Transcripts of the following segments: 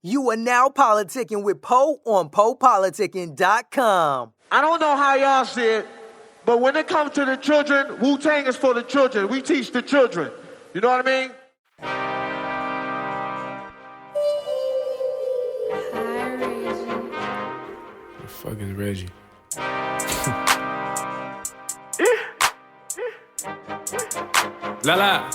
You are now politicking with Po on PoPolitickin.com. I don't know how y'all see it, but when it comes to the children, Wu-Tang is for the children. We teach the children. You know what I mean? Hi, Reggie. The fuck is Reggie? La.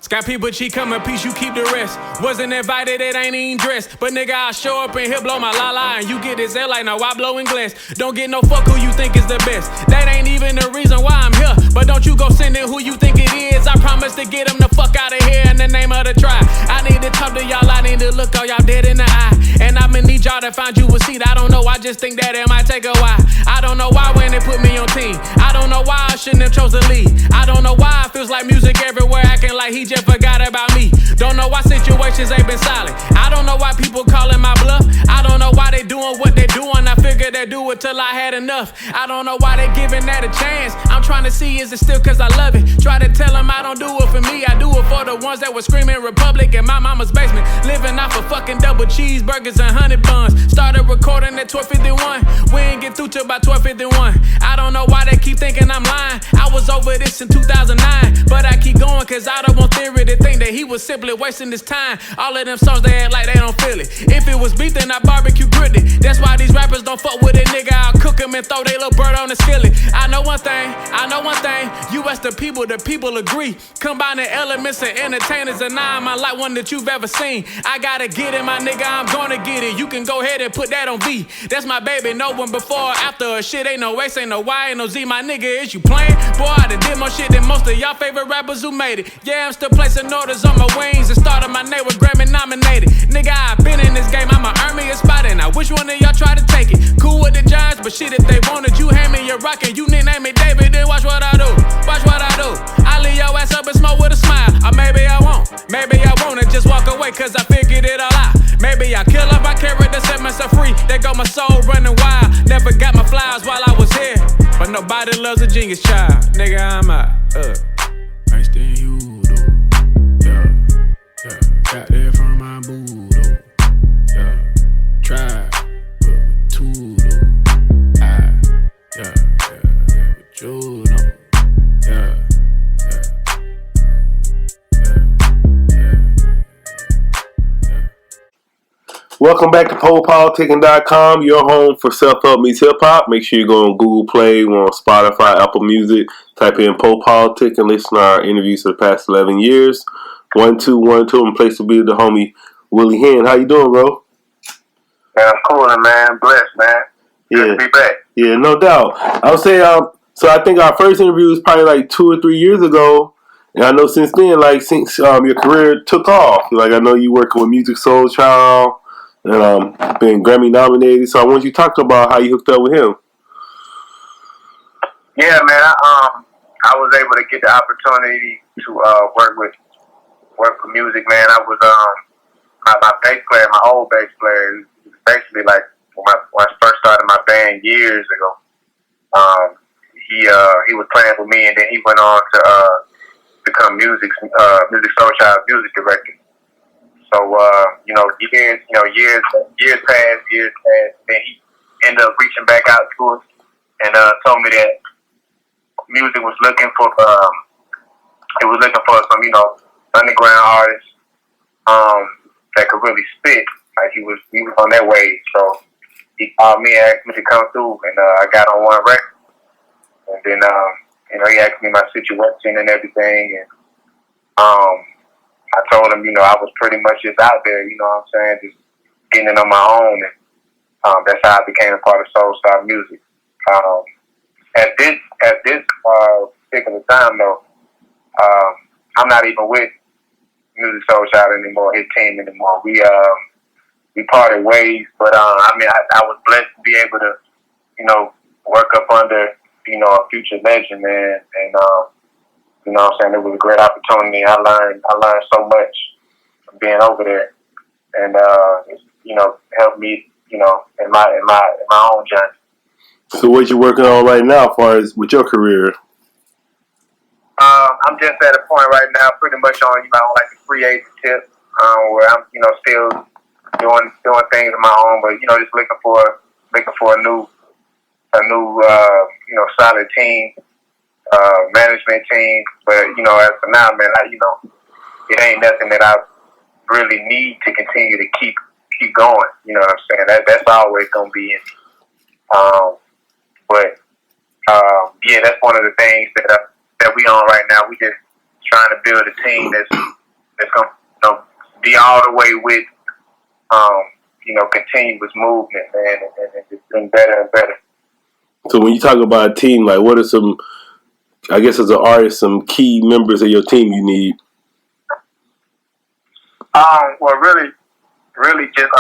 Got people cheat, come in peace, you keep the rest. Wasn't invited, it ain't even dressed. But nigga, I show up in here, blow my la-la, and you get this L like, now I blowing glass. Don't get no fuck who you think is the best. That ain't even the reason why I'm here. But don't you go send in who you think it is. I promise to get them the fuck out of here in the name of the tribe. I need to talk to y'all, I need to look all y'all dead in the eye. And I'ma need y'all to find you a seat. I don't know, I just think that it might take a while. I don't know why when they put me on team. I don't know why I shouldn't have chose to lead. I don't know why it feels like music everywhere acting like he just forgot about me. Don't know why situations ain't been silent. I don't know why people calling my bluff. I don't know why they doing what they doing. I figured they do it till I had enough. I don't know why they giving that a chance. I'm trying to see, is it still cause I love it? Try to tell them I don't do it for me. I do it for the ones that were screaming Republic in my mama's basement. Living off of fucking double cheeseburgers and honey buns. Started recording at 12:51. We ain't get through till about 12:51. I don't know why they keep thinking I'm lying. I was over this in 2009. But I keep going cause I don't want theory to think that he was simply wasting his time. All of them songs they act like they don't feel it. If it was beef then I barbecue grilled it. That's why these rappers don't fuck with a nigga. I'll cook him and throw they little bird on the skillet. I know one thing. You ask the people agree. Combining elements and entertainers and I'm unlike one that you've ever seen. I gotta get it, my nigga, I'm gonna get it. You can go ahead and put that on V. That's my baby, no one before or after. Shit ain't no X, ain't no Y, ain't no Z. My nigga, is you playing? Boy, I done did more shit than most of y'all favorite rappers who made it. Yeah, I'm still placing orders on my wings and started my name with Grammy nominated. Nigga, I been in this game, I'ma earn me a spot and I wish one of y'all try to take it. Cool with the Giants, but shit, if they wanted you, hand me your rock and you nickname me David, then watch what I do. Watch what I do. I leave your ass up and smoke with a smile. Or maybe I won't. Maybe I won't and just walk away cause I figured it all out. Maybe I kill up my character, set myself free. They got my soul running wild. Never got my flowers while I was here. But nobody loves a genius child. Nigga, I'm out. Nice than you, though. Yeah. Got that from my boo, though. Yeah. Try, but with two, though. Yeah, with you, though. Yeah. Welcome back to PoPolitickin.com, your home for self-help meets hip-hop. Make sure you go on Google Play, we're on Spotify, Apple Music. Type in PoPolitickin and listen to our interviews for the past 11 years. 1-2-1-2, and place to be the homie Willie Hyn. How you doing, bro? Man, I'm coolin', man. Blessed, man. Good to be back. Yeah, no doubt. I would say, so I think our first interview was probably like 2 or 3 years ago. And I know since then, since your career took off, I know you working with Music Soul Child. And been Grammy nominated, so I want you to talk about how you hooked up with him. Yeah, man. I was able to get the opportunity to work with music, man. I was my bass player, my old bass player. Basically, like when I first started my band years ago. He was playing with me, and then he went on to become Music Soul Child's music director. So, years passed, then he ended up reaching back out to us and told me that music was looking for some, underground artists that could really spit. Like he was on that wave. So he called me and asked me to come through, and I got on one record. And then, he asked me my situation and everything, and I told him, I was pretty much just out there, just getting it on my own, and that's how I became a part of Soul Star Music. At this particular time, though, I'm not even with Music Soul Child anymore, his team anymore. We parted ways, but I was blessed to be able to, work up under, a future legend, man, and you know what I'm saying? It was a great opportunity. I learned so much from being over there, and helped me, in my own journey. So, what you working on right now, as far as with your career? I'm just at a point right now, pretty much on like the free agent tip, where I'm, still doing things of my own, but just looking for a new solid team, management team. But as for now, man, it ain't nothing that I really need to continue to keep going. You know what I'm saying? That's always gonna be in me. Yeah, that's one of the things that we on right now. We just trying to build a team that's gonna be all the way with continuous movement, man, and it's been better and better. So when you talk about a team, like what are some, I guess as an artist, some key members of your team you need? Well, really just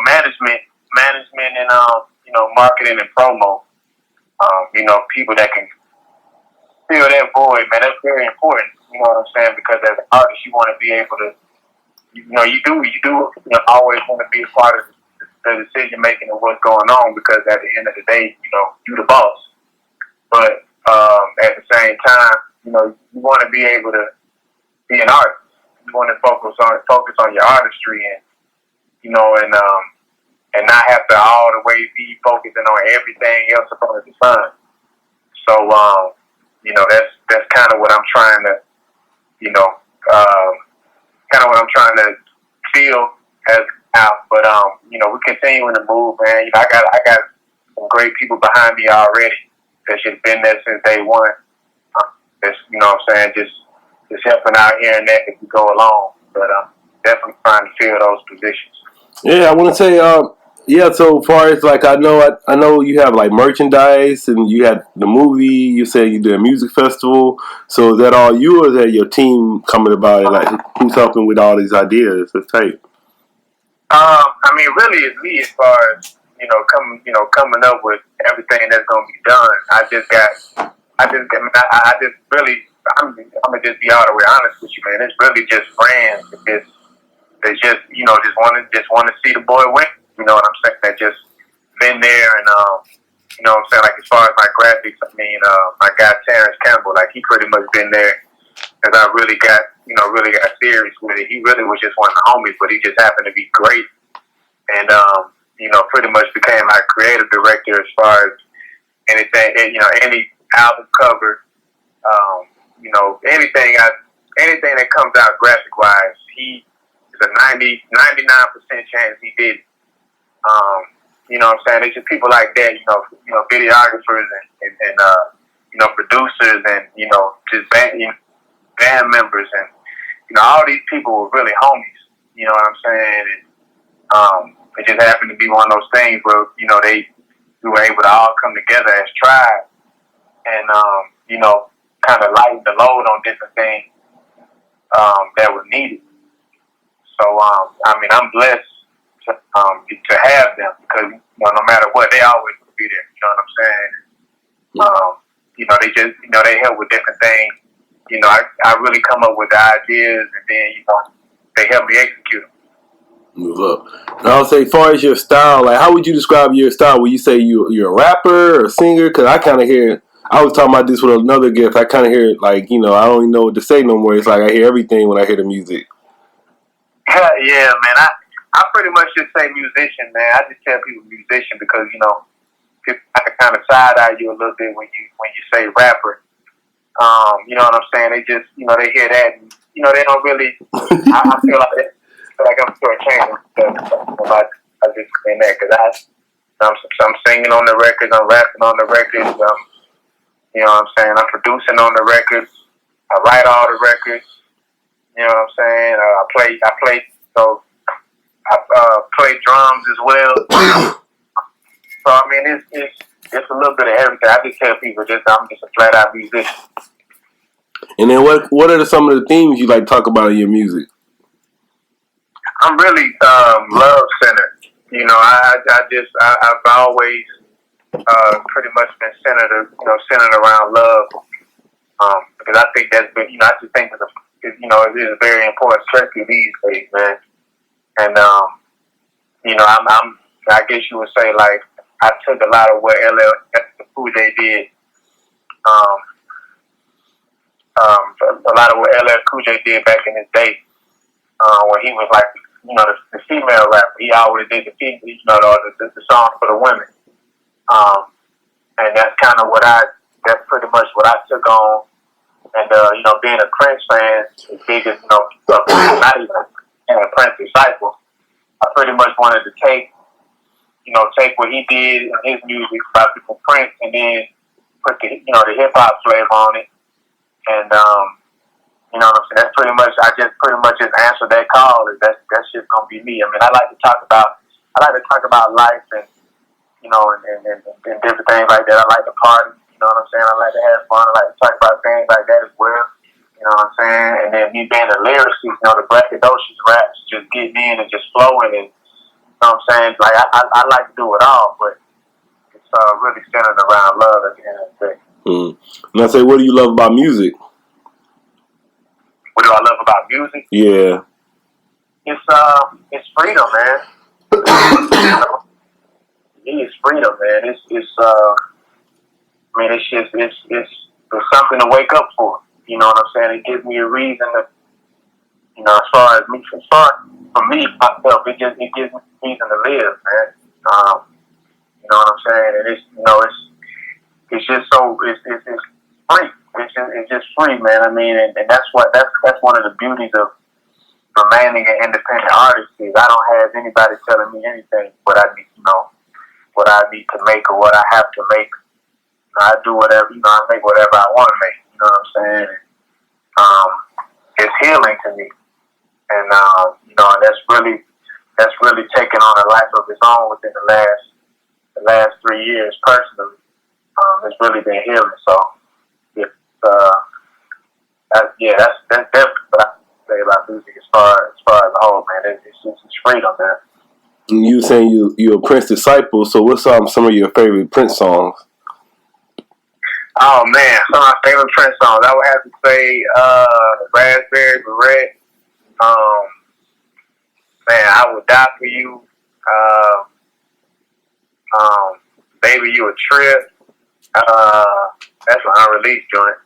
management and marketing and promo. People that can fill that void, man. That's very important. You know what I'm saying? Because as an artist, you want to be able to, you do always want to be a part of the decision making of what's going on. Because at the end of the day, you the boss. But at the same time, you want to be able to be an artist. You want to focus on your artistry and not have to all the way be focusing on everything else upon the sun. So that's kind of what I'm trying to feel as out. But we're continuing to move, man. I got some great people behind me already that should have been there since day one. Just just helping out here and there as we go along. But definitely trying to fill those positions. Yeah, I want to say, so far as like I know you have like merchandise and you had the movie. You said you did a music festival. So is that all you, or is that your team coming about it? Like who's helping with all these ideas? It's tight. Really, it's me as far as coming up with everything that's gonna be done. I'm gonna just be all the way honest with you, man. It's really just friends. They just want to see the boy win. You know what I'm saying? That just been there, and you know what I'm saying. Like as far as my graphics, my guy Terrence Campbell, like he pretty much been there because I really got serious with it. He really was just one of the homies, but he just happened to be great, and pretty much became my creative director as far as anything, any album cover, anything that comes out graphic wise, he is a 99% chance he did it. You know what I'm saying? It's just people like that, videographers and producers and, just band members and, all these people were really homies, you know what I'm saying? And, it just happened to be one of those things where, we were able to all come together as tribe and, kind of lighten the load on different things, that were needed. So, I'm blessed to have them because no matter what, they always will be there. You know what I'm saying? They help with different things. I really come up with the ideas, and then they help me execute them. Move up. And I would say, as far as your style, like how would you describe your style? Would you say you're a rapper or a singer? Because I kind of hear. I was talking about this with another gift. I kind of hear it like I don't even know what to say no more. It's like I hear everything when I hear the music. Yeah, man. I pretty much just say musician, man. I just tell people musician because people kind of side eye you a little bit when you say rapper. You know what I'm saying? They just they hear that and they don't really. I feel like I'm shortchanging stuff. I just saying that because I'm singing on the records, I'm rapping on the records. You know what I'm saying? I'm producing on the records. I write all the records. You know what I'm saying? I play drums as well. So it's a little bit of everything. I just tell people I'm just a flat out musician. And then what are some of the themes you like to talk about in your music? I'm really love centered. I've always pretty much been centered around love. Because I think that's been I just think it is a very important especially these days, man. And I guess you would say like I took a lot of what LL Cool J did. A lot of what LL Cool J did back in his day, when he was like the female rapper. He always did the song for the women. And that's kind of that's pretty much what I took on. And, being a Prince fan, as big as, not even a Prince disciple, I pretty much wanted to take what he did in his music about people Prince and then put the hip hop flavor on it. And, you know what I'm saying? That's pretty much, I just pretty much just answered that call. That's just gonna be me. I mean, I like to talk about life and, and different things like that. I like to party, you know what I'm saying? I like to have fun. I like to talk about things like that as well. You know what I'm saying? And then me being a lyricist, the braggadocious raps, just getting in and just flowing and, you know what I'm saying? Like, I like to do it all, but it's really centered around love at the end of the day. And I say, what do you love about music? What do I love about music? Yeah. It's freedom, man. It's freedom, man. It's something to wake up for. You know what I'm saying? It gives me a reason to, as far for me, myself, it gives me a reason to live, man. You know what I'm saying? And it's just so, it's free. It's just free, man. I mean, and that's one of the beauties of remaining an independent artist is I don't have anybody telling me anything what I need to make or what I have to make. I do whatever, I make whatever I want to make. You know what I'm saying? It's healing to me, and and that's really taken on a life of its own within the last 3 years personally. It's really been healing. So that's definitely what I say about music as far as the whole, man. It's freedom, man. You saying you're a Prince disciple, so what's some of your favorite Prince songs? Oh man, some of my favorite Prince songs. I would have to say Raspberry Beret. I Would Die For You. Baby You a Trip. That's an unreleased joint.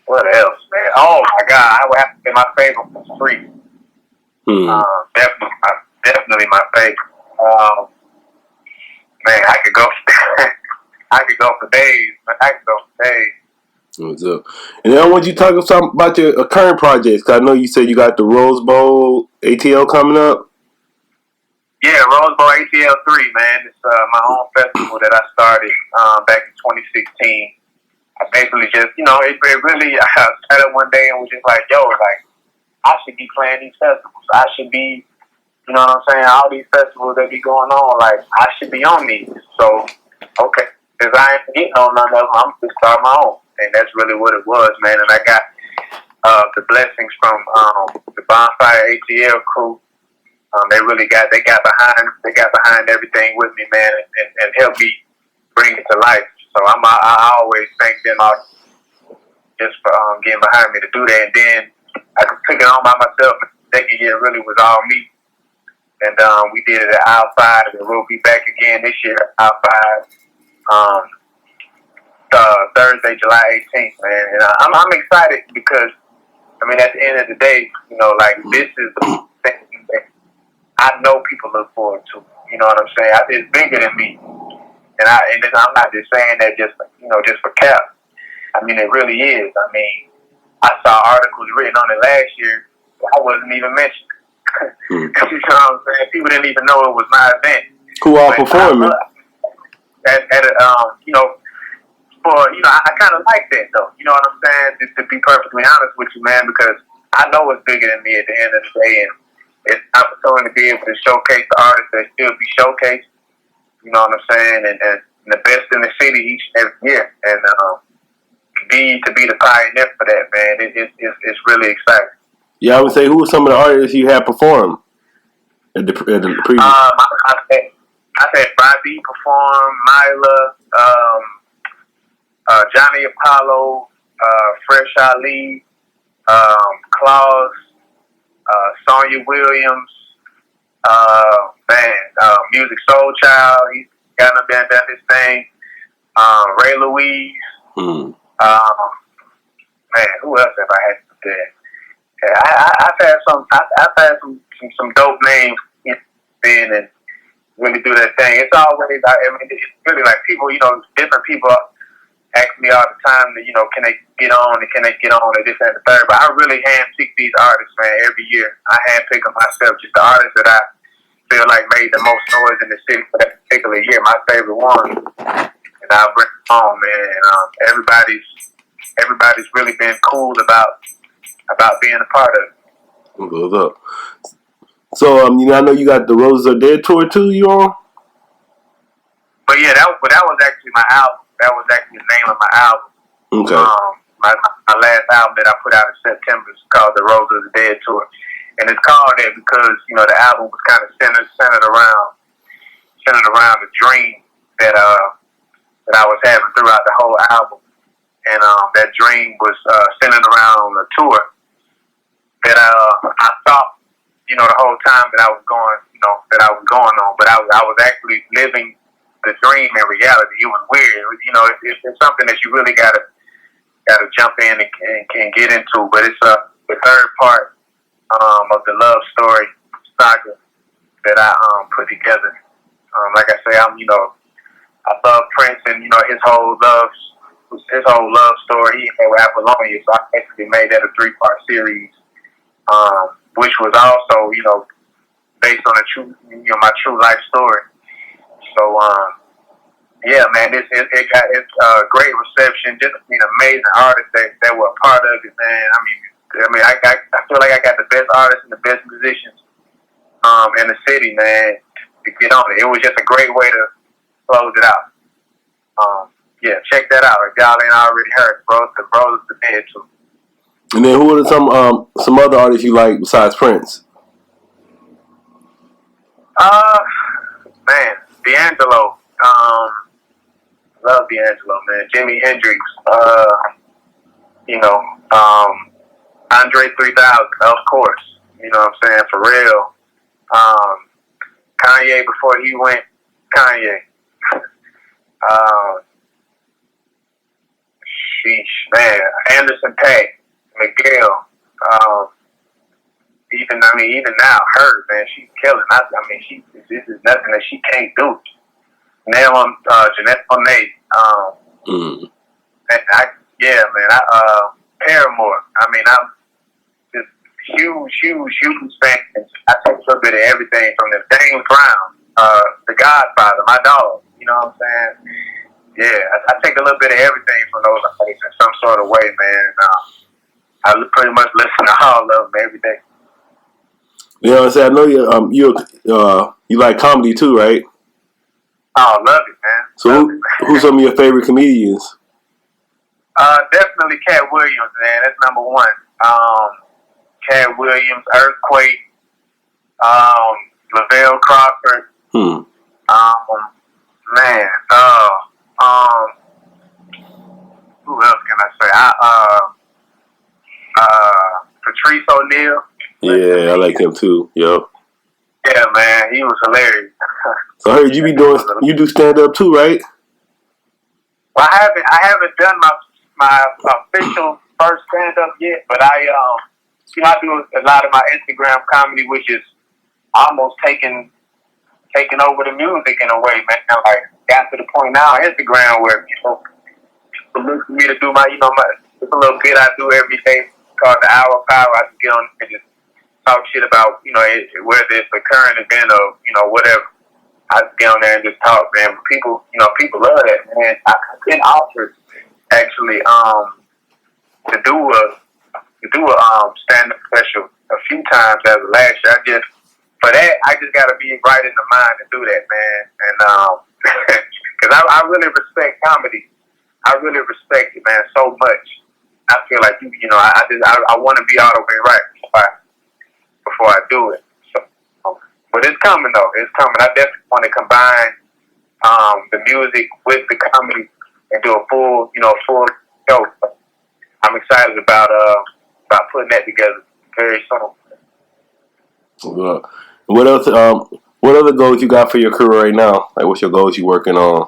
What else, man? Oh my God, I would have to say my favorite was Free. Definitely my favorite. Man, I could go for days. What's up? And then I want you to talk something about your current projects. Cause I know you said you got the Rose Bowl ATL coming up. Yeah, Rose Bowl ATL 3, man. It's my own festival that I started back in 2016. I basically just, it really, I sat up one day and was just like, I should be playing these festivals. I should be, you know what I'm saying, all these festivals that be going on, I should be on these. So, okay, because I ain't getting on none of them, I'm just start my own. And that's really what it was, man. And I got the blessings from the Bonfire ATL crew. They got behind everything with me, man, and helped me bring it to life. So I always thank them just for getting behind me to do that. And then I took it on by myself. The second year really was all me. And we did it at Aisle 5, and we'll be back again this year at Aisle 5, Thursday, July 18th, man. And I'm excited because, at the end of the day, this is the thing that I know people look forward to. You know what I'm saying? It's bigger than me. And I'm not just saying that just for cap. It really is. I saw articles written on it last year. I wasn't even mentioned. You know what I'm saying? People didn't even know it was my event. Who all performing? I kind of like that though. You know what I'm saying? Just to be perfectly honest with you, man, because I know it's bigger than me at the end of the day, and it's an opportunity to be able to showcase the artists that still be showcased. You know what I'm saying? And the best in the city each and every year, and to be the pioneer for that, man, it's really exciting. Yeah, I would say, who are some of the artists you have performed at the previous? I said Bobby performed, Myla, Johnny Apollo, Fresh Ali, Claus, Sonya Williams, Music Soul Child. He's got done his thing. Ray Louise. Who else have I had there? I've had some dope names in and really do that thing. It's always, it's really like people, different people ask me all the time that, can they get on and this and the third. But I really handpick these artists, man, every year. I handpick them myself, just the artists that I feel like made the most noise in the city for that particular year, my favorite one. And I'll bring them on, man. And everybody's really been cool about being a part of it. What goes up? So, I know you got the Roses Are Dead tour too. You on? But yeah, that was actually my album. That was actually the name of my album. Okay. My last album that I put out in September is called the Roses Are Dead Tour, and it's called that because the album was kind of centered around the dream that I was having throughout the whole album, and that dream was centered around a tour that I thought the whole time that I was going on, but I was actually living the dream in reality. It was weird. It's something that you really gotta jump in and get into. But it's the third part of the love story saga that I put together. Like I say, I love Prince and his whole love story. He had with Apollonia, so I basically made that a 3-part series, which was also based on my true life story. So, yeah, man, it's great reception. Just amazing artists that were a part of it, man. I feel like I got the best artists and the best musicians in the city, man, to get on it. It was just a great way to close it out. Yeah, check that out if y'all ain't already heard. The Roses Are Dead too. And then who are some other artists you like besides Prince? Man, DeAngelo. Love DeAngelo, man. Jimi Hendrix. Andre 3000, of course. You know what I'm saying? For real. Kanye before he went Kanye. Sheesh, man. Anderson .Paak, Miguel. Even now, her, man, she's killing. This is nothing that she can't do. Now I'm Jeanette Monáe. Paramore. I'm just huge fan. I take a little bit of everything from them. James Brown, The Godfather, my dog. You know what I'm saying? Yeah, I take a little bit of everything from those artists in some sort of way, man. I pretty much listen to all of them every day. You know what I'm saying? I know you like comedy too, right? Oh, love it, man. So who's some of your favorite comedians? Definitely Cat Williams, man. That's number one. Cat Williams, Earthquake, Lavelle Crawford. Man. Who else can I say? Patrice O'Neal. Yeah, I like him too. Yep. Yeah, man, he was hilarious. So I heard you do stand up too, right? Well, I haven't done my official first stand up yet, but I do a lot of my Instagram comedy, which is almost taking over the music in a way, man. I got to the point now on Instagram where people look for me to do my it's a little bit I do every day called the Hour of Power. I can get on and just talk shit about, whether it's a current event or, whatever. I just get on there and just talk, man. But people love that, man. I've been offered actually to do a stand-up special a few times as of last year. For that, I just got to be right in the mind to do that, man. And because I really respect comedy. I really respect it, man, so much. I feel like I want to be all the way right before I do it. So, but it's coming though. It's coming. I definitely want to combine the music with the comedy and do a full show. I'm excited about putting that together very soon. What else? What other goals you got for your career right now? Like, what's your goals you working on?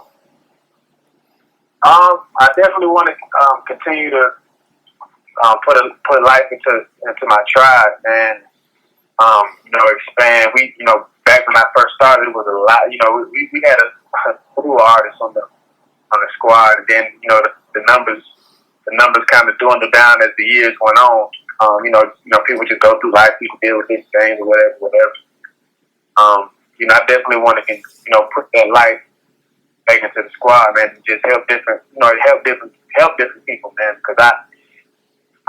I definitely want to continue to put life into my tribe, and expand. We, back when I first started, it was a lot. We had a crew of artists on the squad, and then the numbers kind of dwindled down as the years went on. People just go through life, people deal with these things or whatever. I definitely want to put that life back into the squad, man, and just help different people, man, because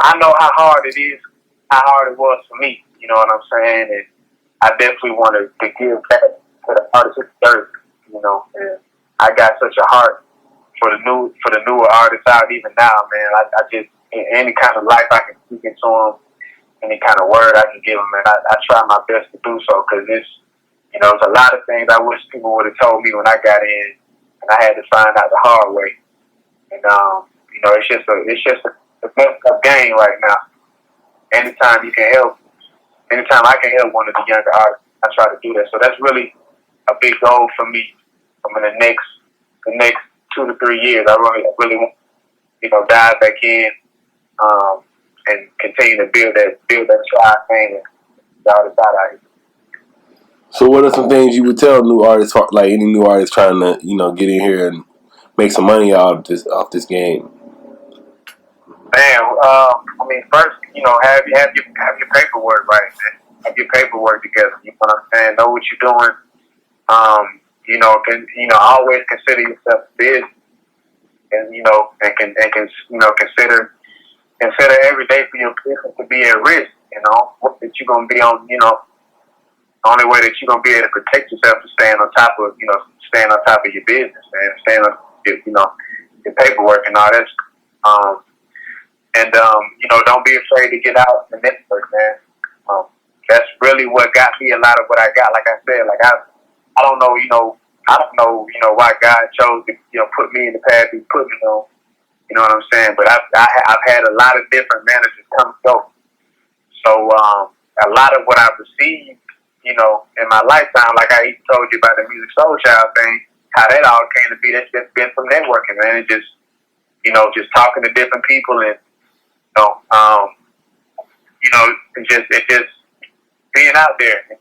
I know how hard it is, how hard it was for me. You know what I'm saying? And I definitely want to give back to the artists of the earth. And I got such a heart for the newer artists out even now, man. I just, any kind of life I can speak into them, any kind of word I can give them, man, I try my best to do so, because it's a lot of things I wish people would have told me when I got in, and I had to find out the hard way. And it's just a messed up game right now. Anytime I can help one of the younger artists, I try to do that. So that's really a big goal for me. In the next 2 to 3 years, I really want dive back in and continue to build that tribe thing and all this out here. So what are some things you would tell new artists, like any new artist trying to, get in here and make some money off this game? Man, first, have your paperwork right, man. Have your paperwork together. You know what I'm saying? Know what you're doing. Always consider yourself a business, and consider every day for your business to be at risk. That you're gonna be on. The only way that you're gonna be able to protect yourself is staying on top of your business, man. Staying on your paperwork and all that. Don't be afraid to get out and network, man. That's really what got me a lot of what I got. Like I said, I don't know, why God chose to, put me in the path He put me on. You know what I'm saying? But I've had a lot of different managers come and go. So a lot of what I've received, in my lifetime, like I even told you about the Music Soul Child thing, how that all came to be. That's just been from networking, man. And just, just talking to different people and, it's just being out there and,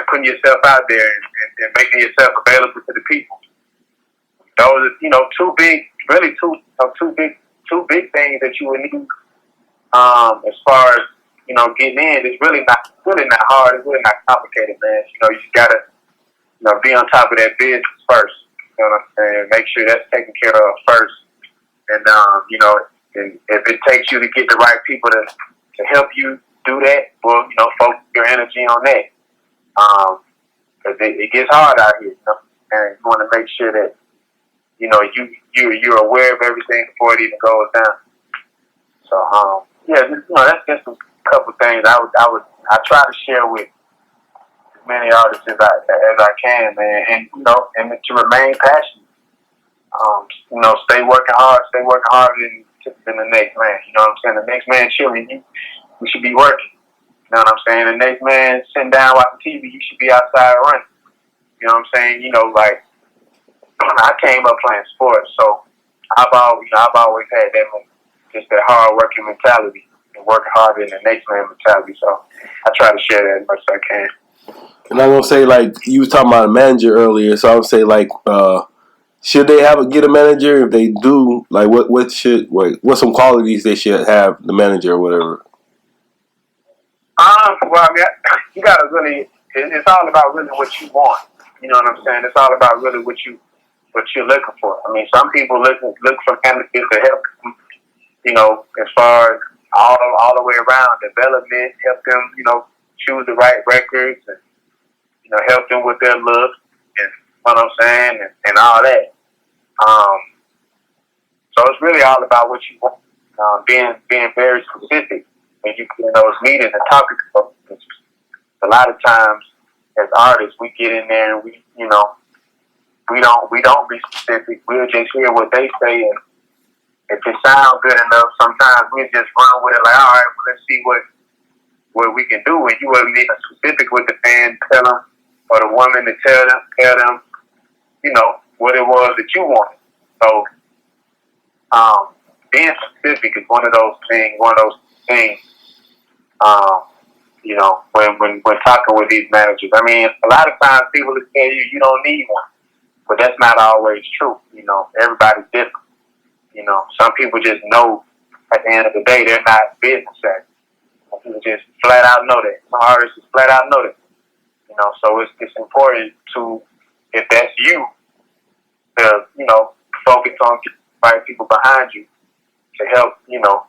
putting yourself out there and making yourself available to the people. Those are, two big things that you would need, as far as, getting in. It's really not hard. It's really not complicated, man. You just gotta, be on top of that business first. You know what I'm saying? Make sure that's taken care of first. And, and if it takes you to get the right people to help you do that, well, focus your energy on that. Cause it gets hard out here, and you want to make sure that, you're aware of everything before it even goes down. So, that's just a couple things I try to share with as many artists as I can, man, and and to remain passionate. Stay working harder than the next man. You know what I'm saying? The next man chilling, we should be working. You know what I'm saying? The next man sitting down watching TV, you should be outside running. You know what I'm saying? I came up playing sports, so I've always had just that hard working mentality and working harder than the next man mentality. So I try to share that as much as I can. And I'm gonna say, like, you was talking about a manager earlier, so I would say, like, should they get a manager? If they do, like, what some qualities they should have the manager or whatever? Well, you gotta really. It's all about really what you want. You know what I'm saying? It's all about really what you're looking for. Some people look for managers to help them, as far as all the way around development, help them, choose the right records, and help them with their look, and what I'm saying, and all that. So it's really all about what you want. Being very specific when you get in those meetings and talking to folks. A lot of times, as artists, we get in there and we don't be specific. We'll just hear what they say, and if it sounds good enough, sometimes we just run with it. Like, all right, well, let's see what we can do. And you wasn't even specific with the band, tell them, or the woman to tell them, what it was that you wanted. So, being specific is one of those things. You know, when talking with these managers, I mean, a lot of times people will tell you don't need one, but that's not always true. You know, everybody's different. You know, some people just know at the end of the day they're not business savvy. Some people just flat out know that. Some artists just flat out know that. You know, so it's important to, if that's you, to, you know, focus on the right people behind you to help, you know,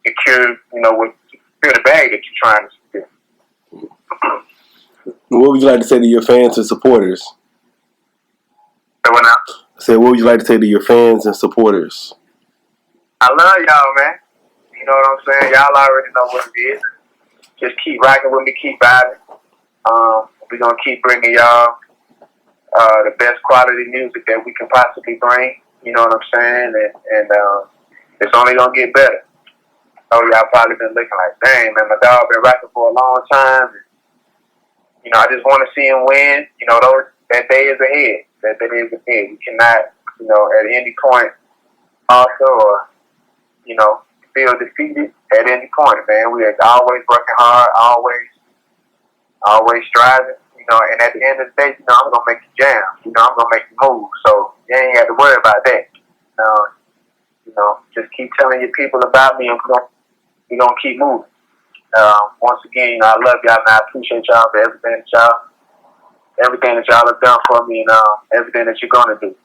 secure the bag that you're trying to secure. What would you like to say to your fans and supporters? What now? I said, what would you like to say to your fans and supporters? I love y'all, man. You know what I'm saying? Y'all already know what it is. Just keep rocking with me, keep vibing. We're going to keep bringing y'all the best quality music that we can possibly bring. You know what I'm saying? And it's only going to get better. Oh, y'all probably been looking like, dang, man, my dog been rapping for a long time. And, you know, I just want to see him win. You know, that day is ahead. That day is ahead. We cannot, you know, at any point also or, you know, feel defeated at any point, man. We are always working hard, always striving, you know, and at the end of the day, you know, I'm going to make you jam. You know, I'm going to make you move. So you ain't got to worry about that. You know, just keep telling your people about me and we're going to keep moving. Once again, you know, I love y'all and I appreciate y'all for everything that y'all have done for me and everything that you're going to do.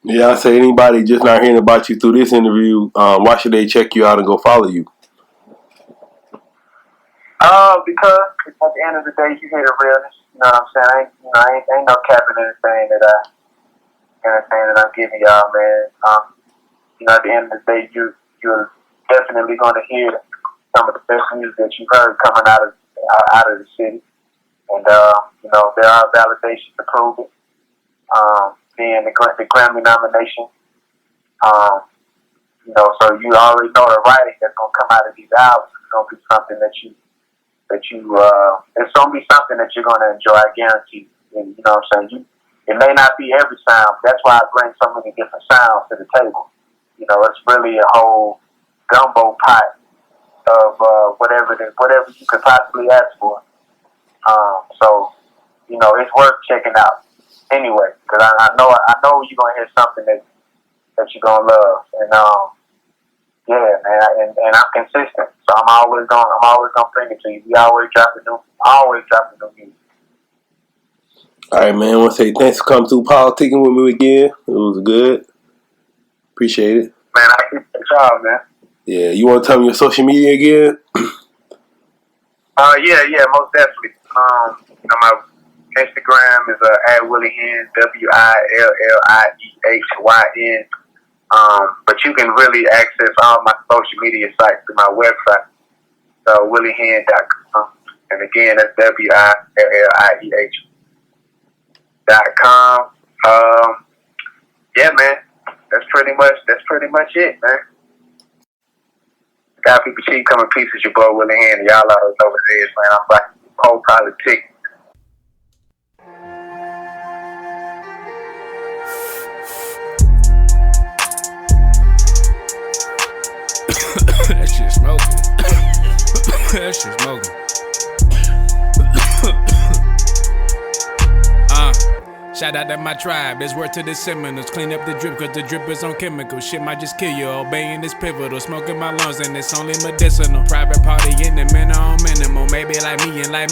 Yeah, I say anybody just not hearing about you through this interview, why should they check you out and go follow you? Because at the end of the day, you hear the realness. You know what I'm saying? Ain't no capping anything that I'm giving y'all, man. You know, at the end of the day, you're definitely going to hear some of the best music that you've heard coming out of the city, and you know, there are validations to prove it. Being the Grammy nomination, you know, so you already know the writing that's gonna come out of these albums. It's gonna be something it's gonna be something that you're gonna enjoy, I guarantee. And, you know what I'm saying? It may not be every sound. That's why I bring so many different sounds to the table. You know, it's really a whole gumbo pot of whatever you could possibly ask for. So, you know, it's worth checking out anyway, because I know you're gonna hear something that you're gonna love, and yeah, man, and I'm consistent, so I'm always gonna bring it to you. We always dropping new music. All right, man. I want to say thanks for coming through Politicking with me again. It was good. Appreciate it. Man, I appreciate y'all, man. Yeah, you want to tell me your social media again? Yeah, most definitely. You know, my Instagram is at Willie Hyn, WILLIEHYN. But you can really access all my social media sites through my website, WillieHyn.com. And again, that's WILLIEH.com. Yeah, man, that's pretty much it, man. Got people cheap coming pieces, your boy Willie Hyn. Y'all already know what it is, man. I'm back to PoPolitickin. That shit smoking. That shit smoking. Shout out to my tribe, there's word to the Seminoles. Clean up the drip, cause the drip is on chemicals. Shit might just kill you, obeying is pivotal. Smoking my lungs and it's only medicinal. Private party in the minute on minimal. Maybe like me and like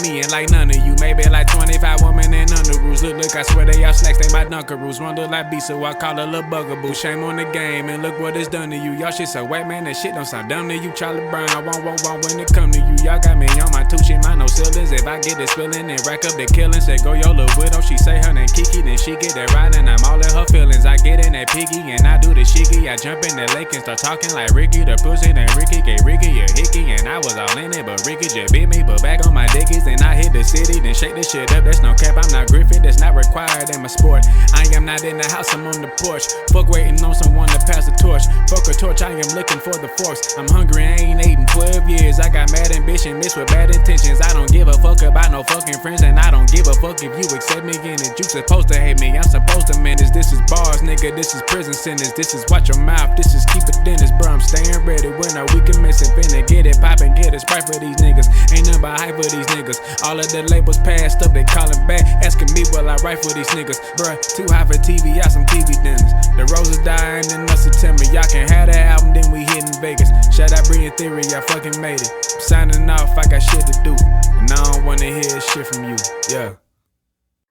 none of you. Maybe like 25 women and underoos. Look, I swear they all snacks, they my dunkaroos. One look like beast, so I call a little bugaboo. Shame on the game, and look what it's done to you. Y'all shit so wet, man, that shit don't sound dumb to you. Charlie Brown, I won't when it come to you. Y'all got me on my two shit, my no ceilings. If I get it spilling and rack up the killing, say go your little widow. She say her name Kiki, then she get that right, and I'm all in her feelings. I get in that piggy and I do the shiggy. I jump in the lake and start talking like Ricky. The pussy then Ricky gave Ricky a hickey, and I was all in it, but Ricky just bit me. But back on my dickies, and I hit the city, then shake this shit up. That's no cap, I'm not Griffin, that's not required in my sport. I am not in the house, I'm on the porch. Fuck waiting on someone to pass the torch. Fuck a torch, I am looking for the forks. I'm hungry, I ain't eaten 12 years. I got mad ambition mixed with bad intentions. I don't give a fuck about no fucking friends, and I don't give give a fuck if you accept me in it. You supposed to hate me, I'm supposed to manage. This is bars, nigga, this is prison sentence. This is watch your mouth, this is keep it dentist. Bro, I'm staying ready when a week can miss it. Finna get it poppin', get it Sprite for these niggas. Ain't nothing but hype for these niggas. All of the labels passed up, they callin' back, asking me will I write for these niggas. Bruh, too high for TV, y'all some TV dinners. The roses dying in the September. Y'all can have that album, then we hit in Vegas. Shout out Brian Theory, y'all fucking made it. I'm signing off, I got shit to do, and I don't wanna hear shit from you. Yeah.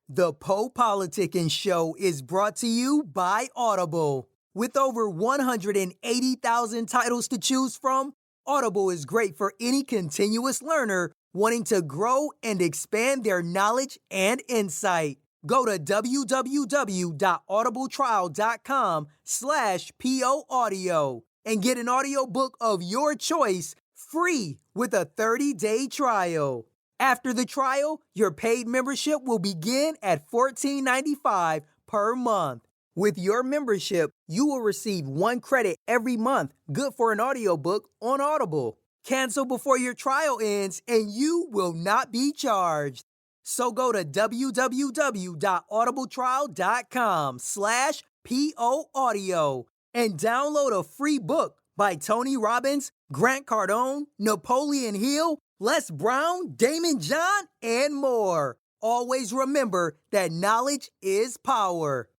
The PoPolitickin Show is brought to you by Audible. With over 180,000 titles to choose from, Audible is great for any continuous learner wanting to grow and expand their knowledge and insight. Go to www.audibletrial.com/POAudio and get an audiobook of your choice free with a 30-day trial. After the trial, your paid membership will begin at $14.95 per month. With your membership, you will receive 1 credit every month, good for an audiobook on Audible. Cancel before your trial ends and you will not be charged. So go to www.audibletrial.com/POAudio and download a free book by Tony Robbins, Grant Cardone, Napoleon Hill, Les Brown, Damon John, and more. Always remember that knowledge is power.